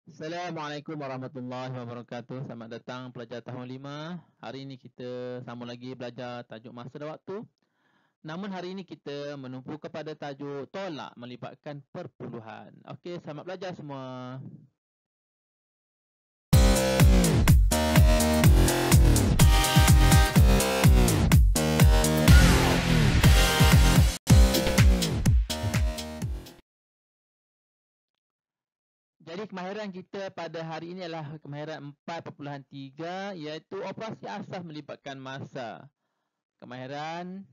Assalamualaikum warahmatullahi wabarakatuh. Selamat datang pelajar tahun 5. Hari ini kita sambung lagi belajar tajuk masa dan waktu. Namun hari ini kita menumpu kepada tajuk tolak melibatkan perpuluhan. Okey, selamat belajar semua. Jadi kemahiran kita pada hari ini adalah kemahiran 4.3, iaitu operasi asas melibatkan masa. Kemahiran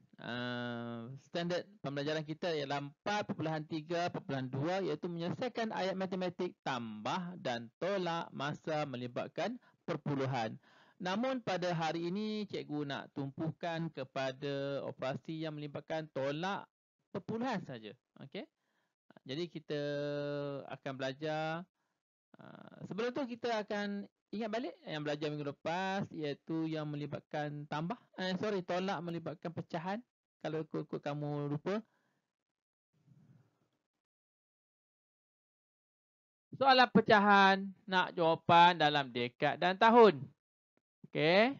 standard pembelajaran kita ialah 4.3.2, iaitu menyelesaikan ayat matematik tambah dan tolak masa melibatkan perpuluhan. Namun pada hari ini cikgu nak tumpukan kepada operasi yang melibatkan tolak perpuluhan saja. Okey. Jadi kita akan belajar. Sebelum tu kita akan ingat balik yang belajar minggu lepas, iaitu yang melibatkan tolak melibatkan pecahan. Kalau ikut kamu lupa. Soalan pecahan nak jawapan dalam dekad dan tahun. Okey.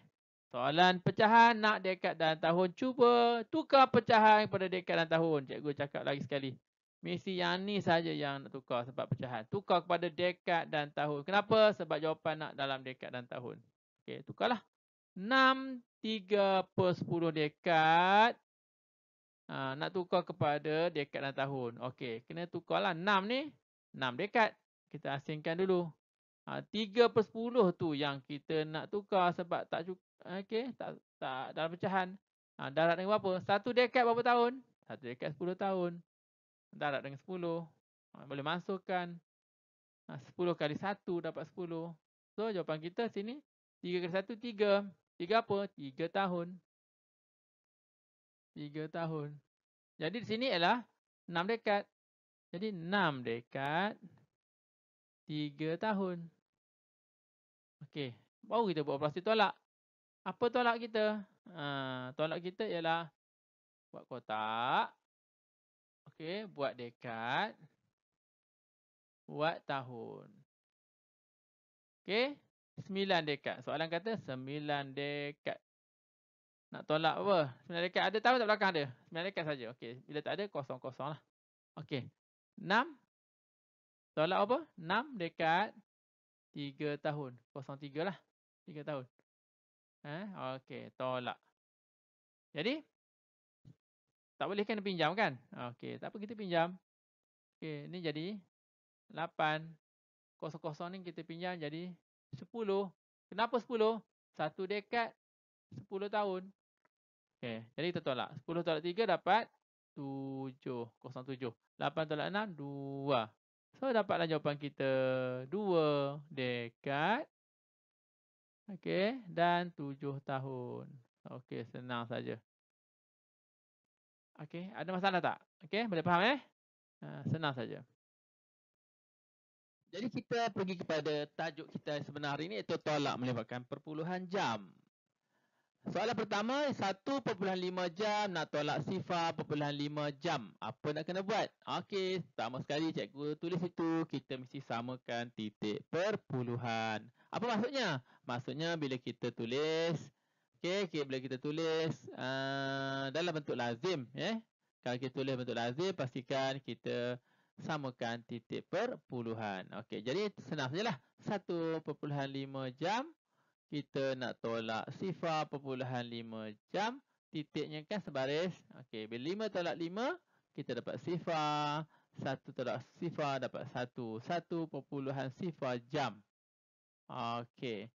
Soalan pecahan nak dekad dan tahun. Cuba tukar pecahan pada dekad dan tahun. Cikgu cakap lagi sekali. Mesti yang ni saja yang nak tukar sebab pecahan. Tukar kepada dekad dan tahun. Kenapa? Sebab jawapan nak dalam dekad dan tahun. Okey, tukarlah. 6 3/10 dekad. Nak tukar kepada dekad dan tahun. Okey, kena tukarlah 6 ni. 6 dekad. Kita asingkan dulu. 3/10 tu yang kita nak tukar sebab tak cukup. Okey, tak dalam pecahan. Darab dengan berapa? 1 dekad berapa tahun? 1 dekad 10 tahun. Darab dengan 10. Boleh masukkan. 10 kali 1 dapat 10. So jawapan kita sini 3 kali 1 3. 3 apa? 3 tahun. 3 tahun. Jadi di sini ialah 6 dekad. Jadi 6 dekad 3 tahun. Okey, baru kita buat operasi tolak. Apa tolak kita? Tolak kita ialah buat kotak. Okey, buat dekad. Buat tahun. Okey, 9 dekad. Soalan kata 9 dekad. Nak tolak apa? 9 dekad ada tahun tak belakang ada? 9 dekad saja. Okey, bila tak ada kosong-kosong lah. Okey. 6 tolak apa? 6 dekad 3 tahun. 03 lah. 3 tahun. Okey, tolak. Jadi tak boleh kena pinjam kan? Okey, tak apa kita pinjam. Okey, ni jadi 8. Kosong-kosong ni kita pinjam jadi 10. Kenapa 10? 1 dekad 10 tahun. Okey, jadi kita tolak. 10 tolak 3 dapat 7. 07. 8 tolak 6, 2. So, dapatlah jawapan kita 2 dekad. Okey, dan 7 tahun. Okey, senang saja. Okey, ada masalah tak? Okey, boleh faham senang saja. Jadi kita pergi kepada tajuk kita sebenar ini, iaitu tolak melibatkan perpuluhan jam. Soalan pertama, 1.5 jam nak tolak 0.5 jam. Apa nak kena buat? Okey, pertama sekali cikgu tulis itu, kita mesti samakan titik perpuluhan. Apa maksudnya? Maksudnya bila kita tulis, bila kita tulis dalam bentuk lazim. Kalau kita tulis bentuk lazim, pastikan kita samakan titik perpuluhan. Okey, jadi senang sajalah. 1.5 jam. Kita nak tolak 0.5 jam. Titiknya kan sebaris. Okey, bila 5 tolak 5, kita dapat 0. 1 tolak 0 dapat 1. 1.0 jam. Okey.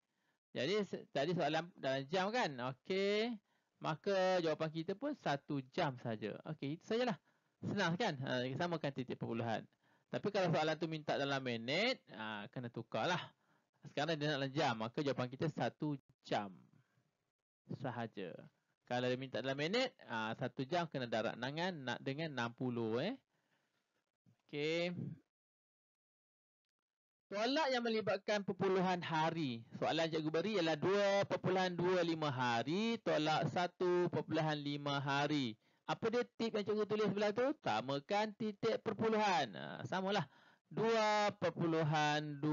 Jadi tadi soalan dalam jam kan? Okey. Maka jawapan kita pun 1 jam saja. Okey, itu sajalah. Senang kan? Samakan titik perpuluhan. Tapi kalau soalan tu minta dalam minit, kena tukarlah. Sekarang dia nak dalam jam, maka jawapan kita 1 jam sahaja. Kalau dia minta dalam minit, 1 jam kena darab dengan 60. Okey. Tolak yang melibatkan perpuluhan hari. Soalan cikgu beri ialah 2.25 hari tolak 1.5 hari. Apa dia tip yang cikgu tulis sebelah tu? Samakan titik perpuluhan. Samalah. 2.25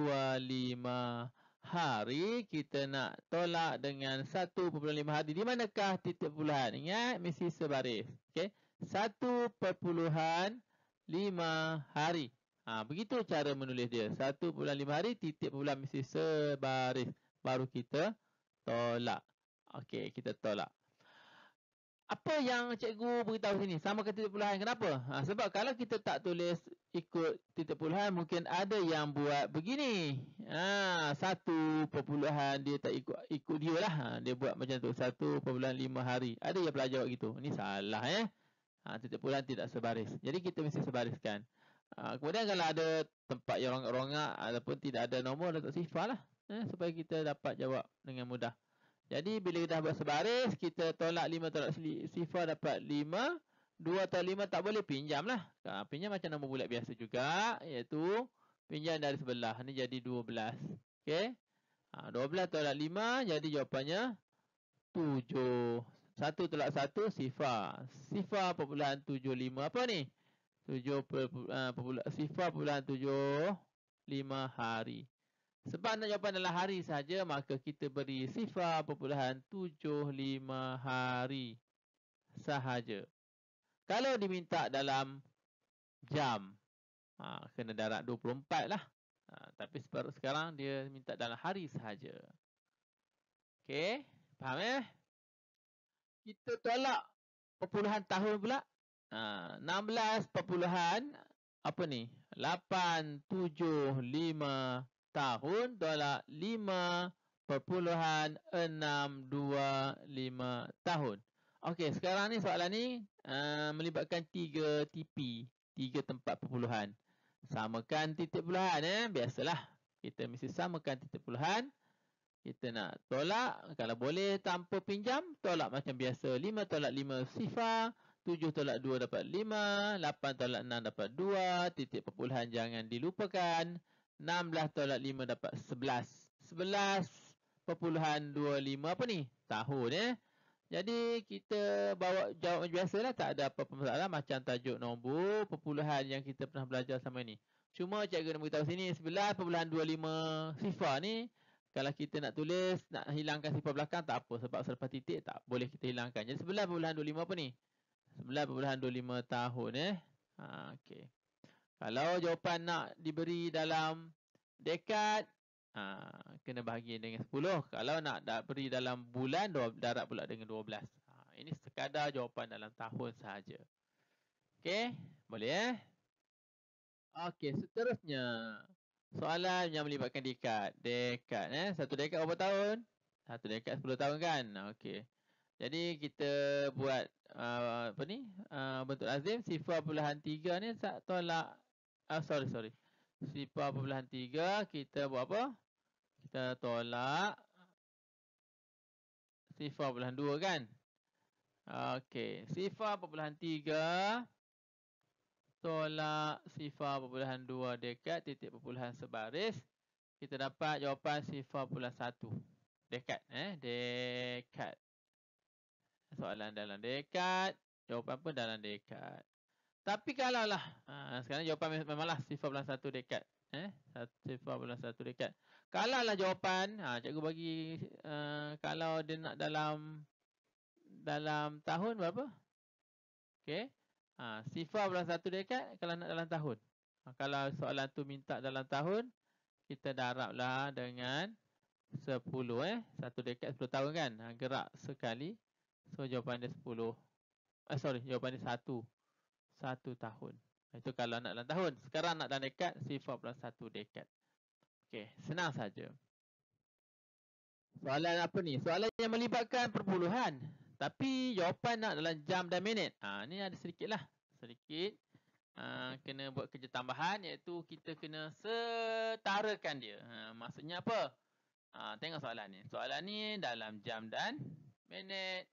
hari kita nak tolak dengan 1.5 hari. Di manakah titik perpuluhan? Ingat, mesti sebaris. Okey. 1.5 hari. Begitu cara menulis dia. 1.5 hari, titik perpuluhan mesti sebaris. Baru kita tolak. Okey, kita tolak. Apa yang cikgu beritahu sini? Samakan titik perpuluhan. Kenapa? Sebab kalau kita tak tulis ikut titik perpuluhan, mungkin ada yang buat begini. 1 perpuluhan dia tak ikut dia lah. Dia buat macam tu. 1.5 hari. Ada yang pelajar buat gitu. Ini salah titik perpuluhan tidak sebaris. Jadi kita mesti sebariskan. Kemudian kalau ada tempat yang rongak-rongak ataupun tidak ada nombor, letak sifar lah. Supaya kita dapat jawab dengan mudah. Jadi bila dah buat sebaris, kita tolak 5 tolak sifar dapat 5. 2 tolak 5 tak boleh, pinjam lah. Pinjam macam nombor bulat biasa juga, iaitu pinjam dari sebelah. Ni jadi 12. Okey. 12 tolak 5, jadi jawapannya 7. 1 tolak 1, sifar. Sifar perpuluhan 75. Apa ni? Sifar perpuluhan 75 hari. Sebab nak jawapan dalam hari saja, maka kita beri sifar perpuluhan 75 hari sahaja. Kalau diminta dalam jam, kena darab 24 lah. Tapi sekarang dia minta dalam hari sahaja. Okey, faham Kita tolak perpuluhan tahun pula. 16 perpuluhan apa ni? 875 tahun tolak 5.625 tahun. Okey, sekarang ni soalan ni melibatkan 3 TP, 3 tempat perpuluhan. Samakan titik perpuluhan biasalah. Kita mesti samakan titik perpuluhan. Kita nak tolak, kalau boleh tanpa pinjam, tolak macam biasa. 5 tolak 5 sifar, 7 tolak 2 dapat 5, 8 tolak 6 dapat 2, titik perpuluhan jangan dilupakan. 16 tolak 5 dapat 11. 11.25 apa ni? Tahun Jadi kita bawa jawab macam biasa lah. Tak ada apa-apa masalah. Macam tajuk nombor perpuluhan yang kita pernah belajar sama ni. Cuma cikgu nak beritahu sini 11.25 sifar ni. Kalau kita nak tulis, nak hilangkan sifar belakang tak apa. Sebab selepas titik tak boleh kita hilangkan. Jadi 11.25 apa ni? 11.25 tahun Okey. Kalau jawapan nak diberi dalam dekad, kena bahagi dengan 10. Kalau nak beri dalam bulan, darab pula dengan 12. Ini sekadar jawapan dalam tahun sahaja. Okey, boleh Okey, seterusnya. Soalan yang melibatkan dekad. Dekad satu dekad berapa tahun? Satu dekad 10 tahun kan? Okey. Jadi kita buat bentuk lazim. Sifar perpuluhan 3 ni tolak sorry. Sifar perpuluhan 3 kita buat apa? Kita tolak sifar perpuluhan 2 kan? Okey, sifar perpuluhan 3 tolak sifar perpuluhan 2 dekat titik perpuluhan sebaris. Kita dapat jawapan sifar perpuluhan 1 dekat dekat. Soalan dalam dekat, jawapan pun dalam dekat. Tapi kalau lah sekarang jawapan memanglah sifar perpuluhan 1 dekat sifar perpuluhan 1 dekat. Kalau lah jawapan cikgu bagi kalau dia nak dalam tahun berapa? Okey. Sifar perpuluhan 1 dekat kalau nak dalam tahun. Kalau soalan tu minta dalam tahun, kita darablah dengan 10 1 dekat 10 tahun kan. Gerak sekali. So jawapan dia 10. Jawapan dia 1 tahun. Itu kalau nak dalam tahun. Sekarang nak dalam dekat, sifar perpuluhan 1 dekat. Okey, senang saja. Soalan apa ni? Soalan yang melibatkan perpuluhan. Tapi jawapan nak dalam jam dan minit. Ni ada sedikit lah. Sedikit. Kena buat kerja tambahan, iaitu kita kena setarakan dia. Maksudnya apa? Tengok soalan ni. Soalan ni dalam jam dan minit.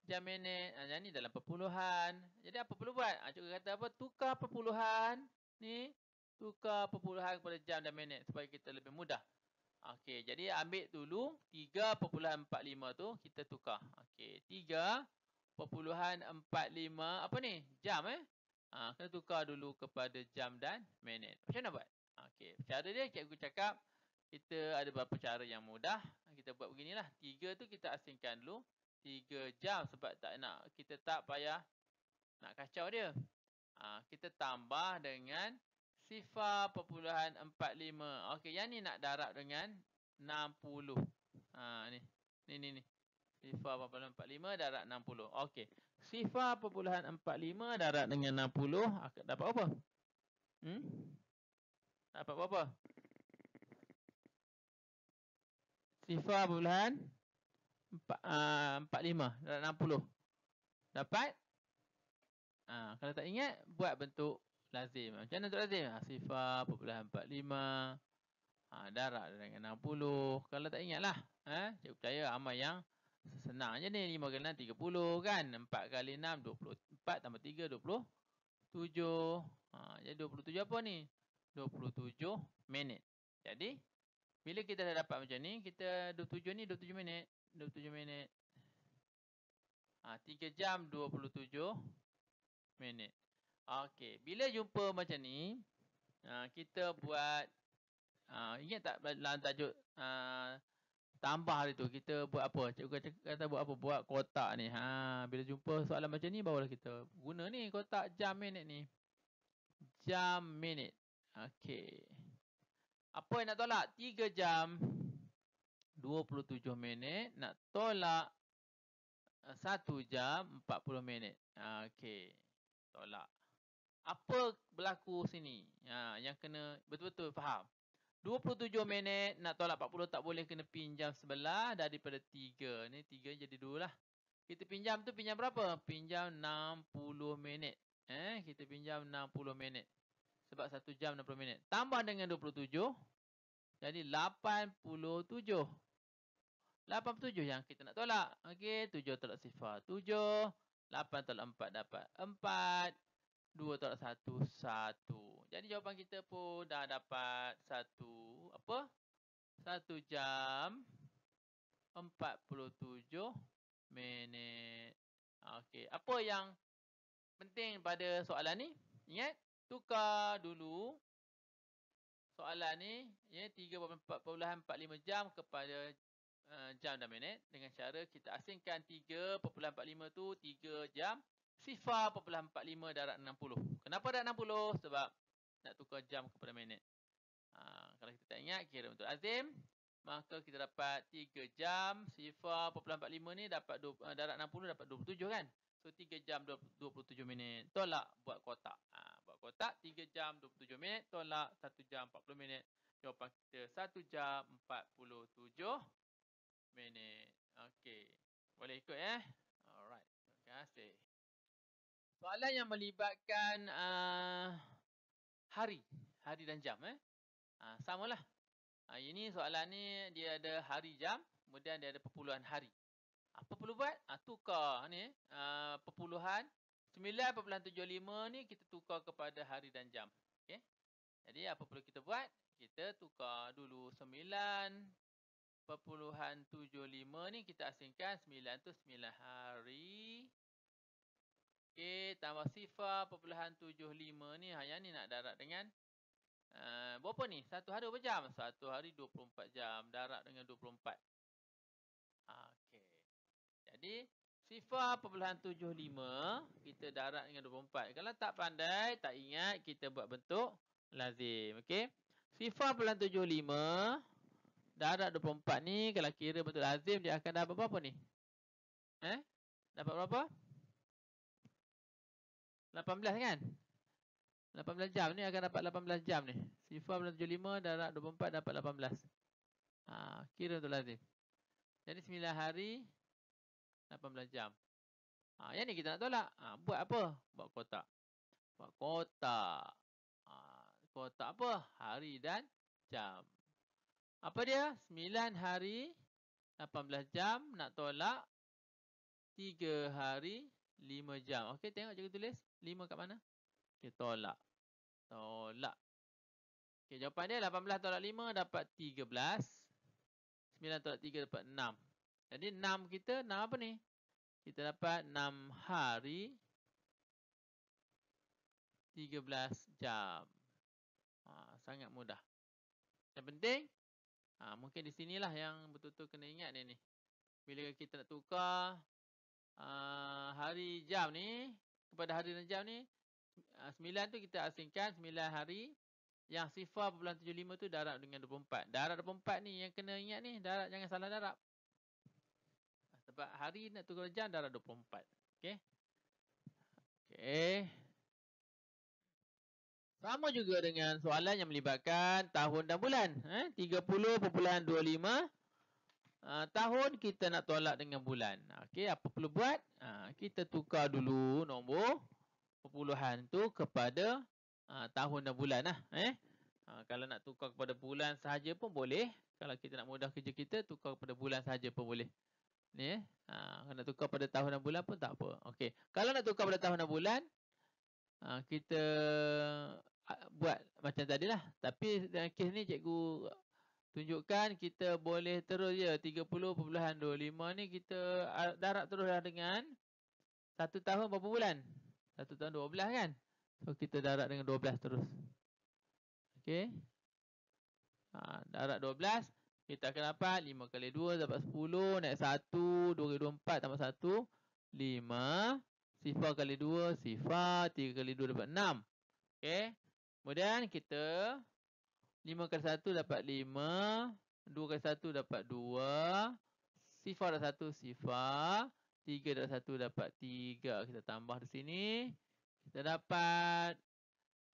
Jam minit. Yang ni dalam perpuluhan. Jadi apa perlu buat? Cikgu kata apa? Tukar perpuluhan ni. Tukar perpuluhan kepada jam dan minit. Supaya kita lebih mudah. Okey, jadi ambil dulu 3.45 tu kita tukar. Okey, 3.45 apa ni? Jam Kena tukar dulu kepada jam dan minit. Macam mana buat? Okey, cara dia cikgu cakap kita ada beberapa cara yang mudah. Kita buat beginilah. 3 tu kita asingkan dulu. 3 jam sebab kita tak payah nak kacau dia. Kita tambah dengan 0.45. Okey, yang ni nak darab dengan 60. Ni. 0.45 darab 60. Okey. 0.45 darab dengan 60 dapat apa? Dapat berapa? 0.45 darab 60. Dapat? Kalau tak ingat, buat bentuk lazim. Macam mana bentuk lazim? 0.45 darab dengan 60. Kalau tak ingat lah. Cikgu percaya ramai yang senang je ni. 5 kali 6, 30 kan. 4 kali 6, 24 tambah 3, 27. Jadi 27 apa ni? 27 minit. Jadi, bila kita dah dapat macam ni, kita 27 ni 27 minit. 27 minit. 3 jam 27 minit. Okey, bila jumpa macam ni, kita buat, ingat tak dalam tajuk tambah hari tu, kita buat apa? Cikgu kata buat apa? Buat kotak ni. Bila jumpa soalan macam ni, barulah kita guna ni kotak jam minit ni. Jam minit. Okey. Apa yang nak tolak? 3 jam 27 minit nak tolak 1 jam 40 minit. Okey. Tolak. Apa berlaku sini? Yang kena betul-betul faham. 27 minit nak tolak 40 tak boleh, kena pinjam sebelah daripada 3. Ni 3 jadi 2 lah. Kita pinjam tu pinjam berapa? Pinjam 60 minit. Kita pinjam 60 minit. Sebab 1 jam 60 minit. Tambah dengan 27. Jadi 87. 87 yang kita nak tolak. Okey, 7 tolak 0, 7. 8 tolak 4 dapat 4. 2 tolak 1, 1. Jadi jawapan kita pun dah dapat 1 jam 47 minit. Okey, apa yang penting pada soalan ni? Ingat, tukar dulu soalan ni, 3.45 jam kepada jam dan minit dengan cara kita asingkan 3.45 tu 3 jam 0.45 darab 60. Kenapa darab 60? Sebab nak tukar jam kepada minit. Kalau kita tak ingat, kira untuk azim, maka kita dapat 3 jam 0.45 ni dapat darab 60 dapat 27 kan. So 3 jam 27 minit. Tolak buat kotak. Buat kotak 3 jam 27 minit tolak 1 jam 40 minit. Jawapan kita 1 jam 47 minit. Okey. Boleh ikut Alright. Terima kasih. Soalan yang melibatkan hari dan jam samalah. Ini soalan ni dia ada hari jam, kemudian dia ada perpuluhan hari. Apa perlu buat? Tukar ni perpuluhan 9.75 ni kita tukar kepada hari dan jam. Okey. Jadi apa perlu kita buat? Kita tukar dulu 9.75 ni kita asingkan 9 tu 9 hari. Okey, tambah 0.75 ni, yang ni nak darab dengan berapa ni? 1 hari berapa jam? 1 hari 24 jam. Darab dengan 24. Okey. Jadi 0.75 kita darab dengan 24. Kalau tak pandai, tak ingat, kita buat bentuk lazim. Okey. 0.75 darab 24 ni, kalau kira bentuk lazim, dia akan dapat berapa ni? Dapat berapa? 18 kan? 18 jam ni akan dapat 18 jam ni. 0.75 darab 24 dapat 18. Kira tu lazim. Jadi 9 hari 18 jam. Yang ni kita nak tolak. Buat apa? Buat kotak. Buat kotak. Kotak apa? Hari dan jam. Apa dia? 9 hari 18 jam nak tolak 3 hari 5 jam. Okey, tengok cikgu tulis. 5 kat mana? Okey, tolak. Tolak. Okey, jawapan dia 18 tolak 5 dapat 13. 9 tolak 3 dapat 6. Jadi 6 kita, 6 apa ni? Kita dapat 6 hari 13 jam. Sangat mudah. Yang penting, mungkin di sinilah yang betul-betul kena ingat ni. Bila kita nak tukar hari jam ni kepada hari dan jam ni, 9 tu kita asingkan 9 hari. Yang 0.75 tu darab dengan 24. Darab 24 ni yang kena ingat ni, darab jangan salah darab. Sebab hari nak tukar jam darab 24. Okey. Okey. Sama juga dengan soalan yang melibatkan tahun dan bulan. 30.25 tahun kita nak tolak dengan bulan. Okey, apa perlu buat? Kita tukar dulu nombor perpuluhan tu kepada tahun dan bulan lah. Kalau nak tukar kepada bulan sahaja pun boleh. Kalau kita nak mudah kerja kita, tukar kepada bulan sahaja pun boleh. Ni kalau nak tukar pada tahun dan bulan pun tak apa. Okey. Kalau nak tukar pada tahun dan bulan, kita buat macam tadilah. Tapi dalam kes ni cikgu tunjukkan kita boleh terus je 30.25 ni kita darab teruslah dengan 1 tahun berapa bulan? 1 tahun 12 kan? So kita darab dengan 12 terus. Okey. Darab 12, kita akan dapat 5 kali 2 dapat 10, naik 1, 2 kali 2 4 tambah 1, 5. Sifar kali 2, sifar. 3 kali 2 dapat 6. Okey. Kemudian kita 5 kali 1 dapat 5. 2 kali 1 dapat 2. Sifar dah 1, sifar. 3 dah 1 dapat 3. Kita tambah di sini. Kita dapat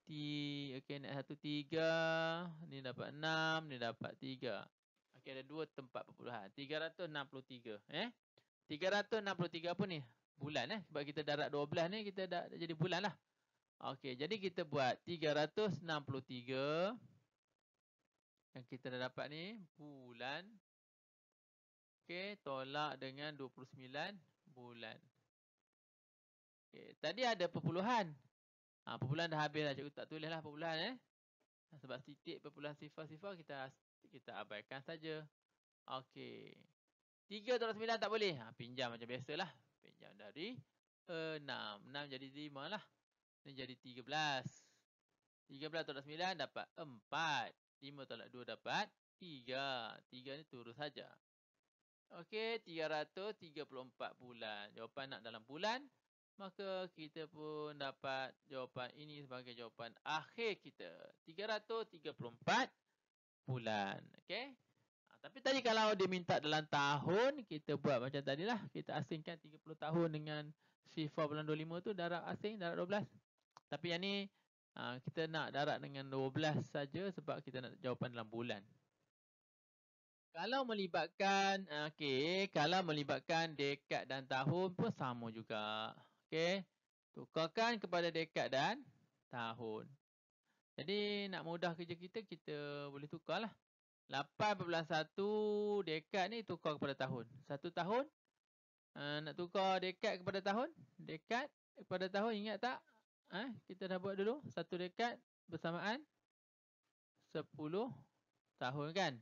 okey, naik 1, 3. Ni dapat 6. Ni dapat 3. Okey, ada 2 tempat perpuluhan. 363. 363 apa ni? Bulan sebab kita darab 12 ni kita dah jadi bulan lah. Okey, jadi kita buat 363 yang kita dah dapat ni bulan. Okey, tolak dengan 29 bulan. Okey, tadi ada perpuluhan. Perpuluhan dah habis lah, cikgu tak tulis lah perpuluhan sebab titik perpuluhan sifar-sifar kita abaikan saja. Okey. 3 tolak 9 tak boleh. Pinjam macam biasalah. Pinjam dari 6. 6 jadi 5 lah. Ini jadi 13. 13 tolak 9 dapat 4. 5 tolak 2 dapat 3. 3 ni turun saja. Okey, 334 bulan. Jawapan nak dalam bulan. Maka kita pun dapat jawapan ini sebagai jawapan akhir kita. 334 bulan. Okey. Tapi tadi kalau dia minta dalam tahun, kita buat macam tadilah. Kita asingkan 30 tahun dengan sifar bulan 25 tu darab asing, darab 12. Tapi yang ni kita nak darab dengan 12 saja sebab kita nak jawapan dalam bulan. Kalau melibatkan kalau melibatkan dekad dan tahun pun sama juga. Okey. Tukarkan kepada dekad dan tahun. Jadi nak mudah kerja kita boleh tukarlah. 8.1 dekad ni tukar kepada tahun. 1 tahun nak tukar dekad kepada tahun. Dekad kepada tahun ingat tak? Kita dah buat dulu. 1 dekad bersamaan 10 tahun kan?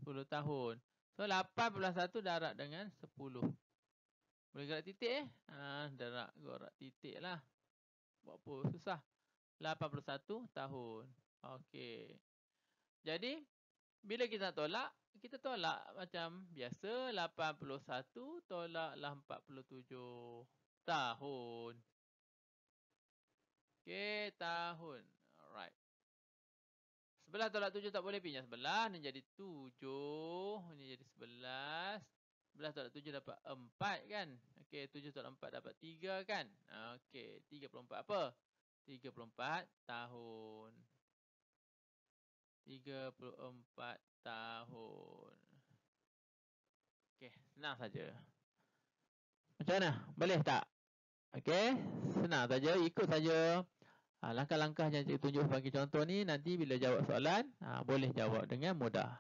10 tahun. So 8.1 darab dengan 10. Boleh gerak titik darab gerak titik lah. Buat apa susah. 81 tahun. Okey. Jadi bila kita nak tolak, kita tolak macam biasa. 81 tolaklah 47 tahun. Okey, tahun. Alright. 11 tolak 7 tak boleh, pinjam sebelah. Ni jadi 7. Ni jadi 11. 11 tolak 7 dapat 4 kan. Okey, 7 tolak 4 dapat 3 kan. Okey, 34 apa? 34 tahun. 34 tahun. Okey, senang saja. Macam mana? Boleh tak? Okey, senang saja, ikut saja. Langkah-langkah yang cikgu tunjuk sebagai contoh ni, nanti bila jawab soalan, boleh jawab dengan mudah.